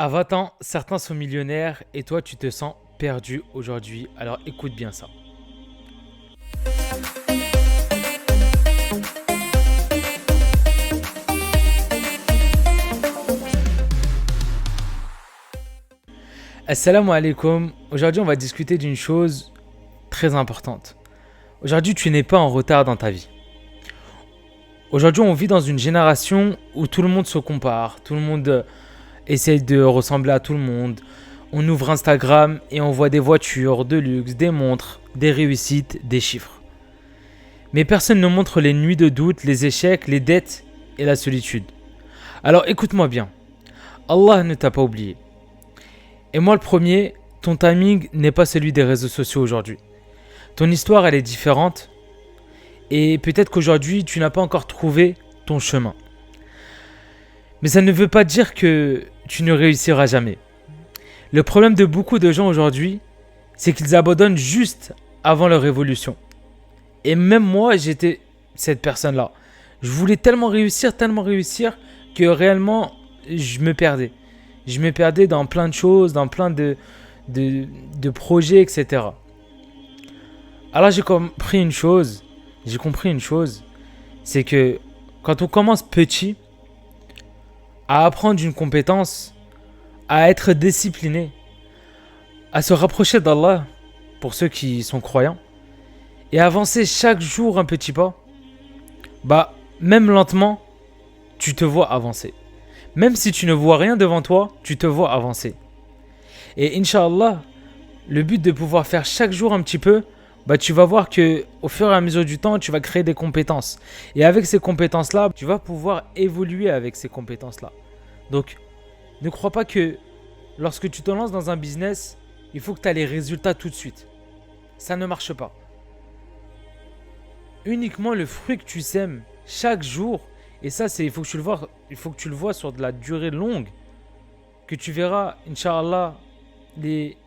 À 20 ans, certains sont millionnaires et toi tu te sens perdu aujourd'hui. Alors écoute bien ça. Assalamu alaikum. Aujourd'hui on va discuter d'une chose très importante. Aujourd'hui tu n'es pas en retard dans ta vie. Aujourd'hui on vit dans une génération où tout le monde se compare. Tout le monde essaye de ressembler à tout le monde. On ouvre Instagram et on voit des voitures de luxe, des montres, des réussites, des chiffres. Mais personne ne montre les nuits de doute, les échecs, les dettes et la solitude. Alors écoute-moi bien, Allah ne t'a pas oublié. Et moi le premier, ton timing n'est pas celui des réseaux sociaux aujourd'hui. Ton histoire elle est différente et peut-être qu'aujourd'hui tu n'as pas encore trouvé ton chemin. Mais ça ne veut pas dire que tu ne réussiras jamais. Le problème de beaucoup de gens aujourd'hui, c'est qu'ils abandonnent juste avant leur évolution. Et même moi, j'étais cette personne-là. Je voulais tellement réussir, que réellement, je me perdais. Je me perdais dans plein de choses, dans plein de projets, etc. Alors j'ai compris une chose, c'est que quand on commence petit, à apprendre une compétence, à être discipliné, à se rapprocher d'Allah, pour ceux qui sont croyants, et avancer chaque jour un petit pas, même lentement, tu te vois avancer. Même si tu ne vois rien devant toi, tu te vois avancer. Et Inch'Allah, le but de pouvoir faire chaque jour un petit peu, tu vas voir que au fur et à mesure du temps, tu vas créer des compétences. Et avec ces compétences-là, tu vas pouvoir évoluer avec ces compétences-là. Donc, ne crois pas que lorsque tu te lances dans un business, il faut que tu aies les résultats tout de suite. Ça ne marche pas. Uniquement le fruit que tu sèmes chaque jour, et ça, il faut que tu le vois sur de la durée longue, que tu verras, Inch'Allah, les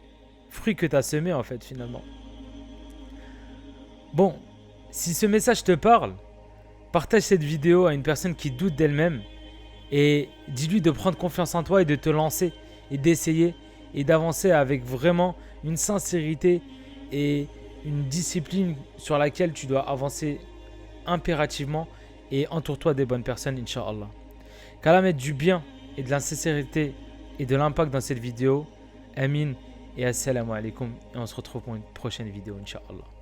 fruits que tu as semés en fait finalement. Bon, si ce message te parle, partage cette vidéo à une personne qui doute d'elle-même et dis-lui de prendre confiance en toi et de te lancer et d'essayer et d'avancer avec vraiment une sincérité et une discipline sur laquelle tu dois avancer impérativement, et entoure-toi des bonnes personnes, Inch'Allah. Qu'Allah mette du bien et de la sincérité et de l'impact dans cette vidéo. Amin et assalamu alaikum, et on se retrouve pour une prochaine vidéo, Inch'Allah.